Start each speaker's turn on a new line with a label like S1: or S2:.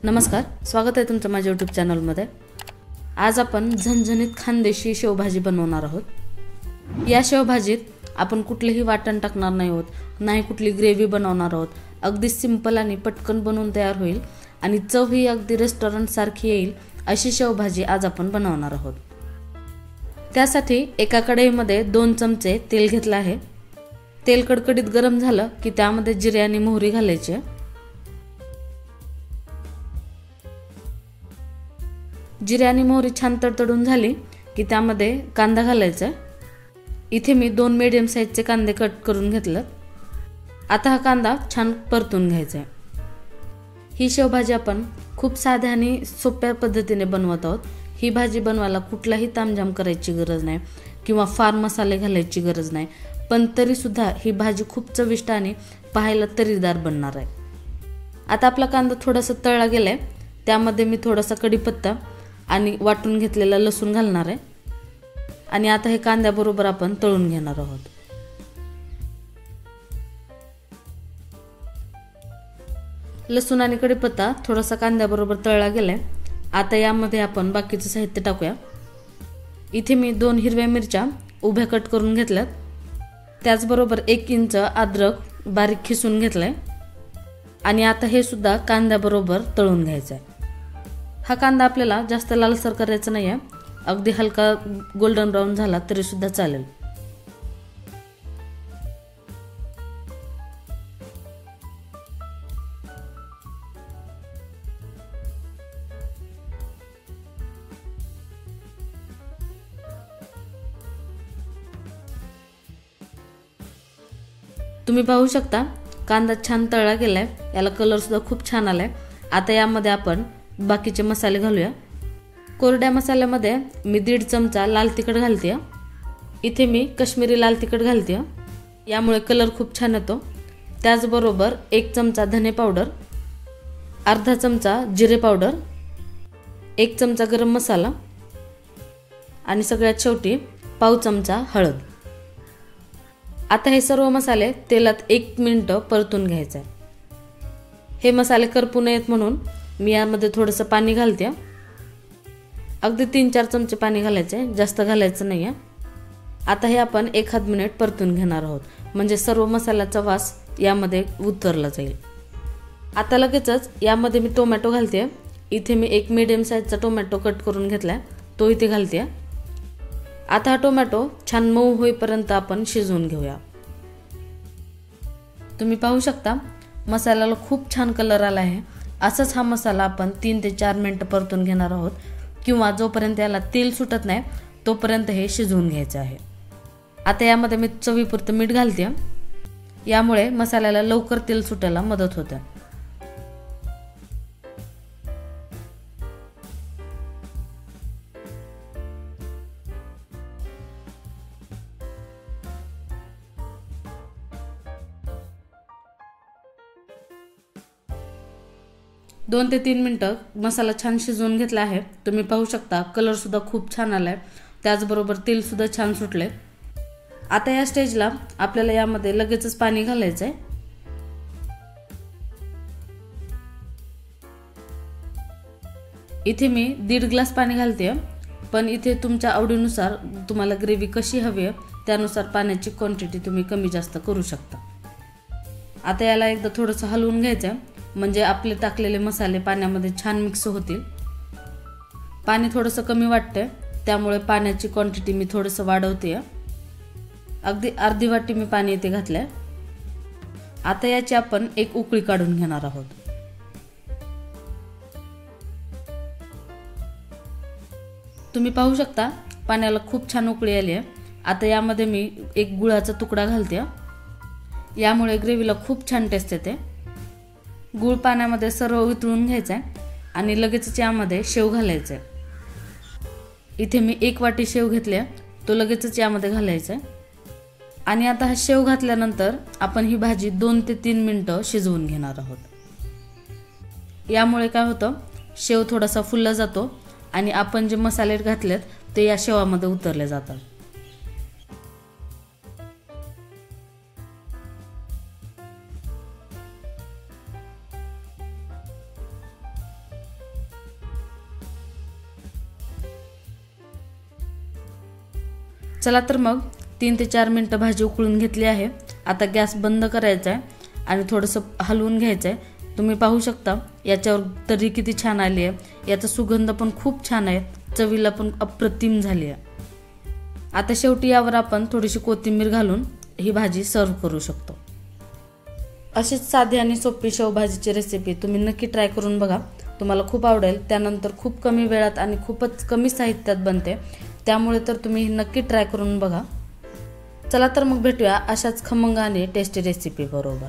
S1: नमस्कार, स्वागत आहे तुमचं माझ्या YouTube चॅनलमध्ये। आज आपण झणझणीत खानदेशी शेवभाजी बनवणार आहोत। या शेवभाजीत आपण कुठलेही वाटण टाकणार नाही आहोत, नाही कुठली ग्रेव्ही बनवणार आहोत। अगदी सिंपल आणि पटकन बनवून तयार होईल आणि चव ही अगदी रेस्टॉरंट सारखी येईल अशी शेवभाजी आज आपण बनवणार आहोत। त्यासाठी एका कढईमध्ये 2 चमचे तेल घेतले आहे। तेल कडकडीत गरम झालं की त्यामध्ये जिरे आणि मोहरी घालायची। जिरे आणि मोहरी छान तडतडून झाली की त्यामध्ये कांदा घालायचा। इथे मी 2 मीडियम साइजचे कांदे कट करून घेतले। आता हा कांदा छान परतून घ्यायचा आहे। ही शेवभाजी आपण खूप साध्या आणि सोप्या पद्धतीने बनवत आहोत। ही भाजी बनवायला कुठलाही तामझाम करायची गरज नाही किंवा फार मसाले घालायची गरज नाही, पण तरी सुद्धा ही भाजी खूप चविष्ट आणि पाहायला तरीदार बनणार आहे। आता आपला कांदा थोडासा तळला गेलाय, त्यामध्ये मी थोडासा कढीपत्ता आणि वाटून घेतलेला लसूण घालणार आहे आणि आता हे कांद्याबरोबर आपण तळून घेणार आहोत। लसूण आणि कढीपत्ता थोडासा कांद्याबरोबर तळला गेलाय। आता यामध्ये आपण बाकीचे साहित्य टाकूया। इथे मी 2 हिरव्या मिरच्या उभ्या कट करून घेतल्यात। त्याचबरोबर 1 इंच अद्रक बारीक खिसून घेतलाय आणि आता हे सुद्धा कांद्याबरोबर तळून घ्यायचं आहे। हा कांदा आपल्याला जास्त लालसर करायचा नाहीये, अगदी हलका गोल्डन ब्राउन झाला तरी सुद्धा चालेल। तुम्ही पाहू शकता कांदा छान तळला गेलाय, याला कलर सुद्धा खूप छान आलाय। आता यामध्ये आपण बाकीचे मसाले घालूया। कोरड्या मसाल्यामध्ये मी 1.5 चमचा लाल तिखट घालते। इथे मी काश्मीरी लाल तिखट घालते, यामुळे कलर खूप छान येतो। त्याचबरोबर 1 चमचा धने पावडर, अर्धा चमचा जिरे पावडर, 1 चमचा गरम मसाला आणि सगळ्यात शेवटी पाव चमचा हळद। आता हे सर्व मसाले तेलात 1 मिनिट परतून घ्यायचे। हे मसाले करपू नयेत म्हणून मी यामध्ये थोडंसं पाणी घालते। अगदी 3-4 चमचे पाणी घालायचे, जास्त घालायचं नाहीये। आता हे आपण 1 मिनिट परतून घेणार आहोत, म्हणजे सर्व मसाल्याचा वास यामध्ये उतरला जाईल। आता लगेचच यामध्ये मी टोमॅटो घालते। इथे मी 1 मीडियम साइजचा टोमॅटो कट करून घेतलाय, तो इथे घालते। आता हा टोमॅटो छान मऊ होईपर्यंत आपण शिजवून घेऊया। तुम्ही पाहू शकता मसाल्याला खूप छान कलर आला आहे। असंच हा मसाला आपण 3 ते 4 मिनिट परतून घेणार आहोत, किंवा जोपर्यंत याला तेल सुटत नाही तोपर्यंत हे शिजवून घ्यायचे आहे। आता यामध्ये मी चवीपुरतं मीठ घालते, यामुळे मसाल्याला लवकर तेल सुटायला मदत होते। दोन ते 3 मिनिटं मसाला छान शिजवून घेतला आहे। तुम्ही पाहू शकता कलर सुद्धा खूप छान आलाय, त्याचबरोबर तेल सुद्धा छान सुटले। आता या स्टेजला आपल्याला यामध्ये लगेचच पाणी घालायचं आहे। इथे मी 1.5 ग्लास पाणी घालते, पण इथे तुमच्या आवडीनुसार तुम्हाला ग्रेव्ही कशी हवी आहे त्यानुसार पाण्याची क्वांटिटी तुम्ही कमी जास्त करू शकता। आता याला एकदा थोडंसं हलवून घ्यायचं, म्हणजे आपले टाकलेले मसाले पाण्यामध्ये छान मिक्स होतील। पाणी थोडंसं कमी वाटतंय, त्यामुळे पाण्याची क्वांटिटी मी थोडंसं वाढवते। अगदी अर्धी वाटी मी पाणी इथे घातलंय। आता याची आपण एक उकळी काढून घेणार आहोत। तुम्ही पाहू शकता पाण्याला खूप छान उकळी आली आहे। आता यामध्ये मी एक गुळाचा तुकडा घालते, यामुळे ग्रेव्हीला खूप छान टेस्ट येते। गूळ पाण्यामध्ये सर्व वितळून घ्यायचा आणि लगेचच यामध्ये शेव घालायचे। इथे मी 1 वाटी शेव घेतली, तो लगेचच यामध्ये घालायचा आणि आता हा शेव घातल्यानंतर आपण ही भाजी 2 ते 3 मिनिटं शिजवून घेणार आहोत। यामुळे काय होतं, शेव थोडासा फुलला जातो आणि आपण जे मसाले घातलेत ते या शेवामध्ये उतरले जातात। चला तर मग 3 ते 4 मिनटं भाजी उकळून घेतली आहे। आता गॅस बंद करायचा आहे आणि थोडंसं हलवून घ्यायचं आहे। तुम्ही पाहू शकता याच्यावर तर्री किती छान आली आहे, याचा सुगंध पण खूप छान आहे, चवीला पण अप्रतिम झाली आहे। आता शेवटी यावर आपण थोडीशी कोथिंबीर घालून ही भाजी सर्व करू शकतो। अशीच साधी आणि सोपी शेवभाजीची रेसिपी तुम्ही नक्की ट्राय करून बघा, तुम्हाला खूप आवडेल। त्यानंतर खूप कमी वेळात आणि खूपच कमी साहित्यात बनते, त्यामुळे तर तुम्ही नक्की ट्राय करून बघा। चला तर मग भेटूया अशाच खमंग आणि टेस्टी रेसिपी बरोबर।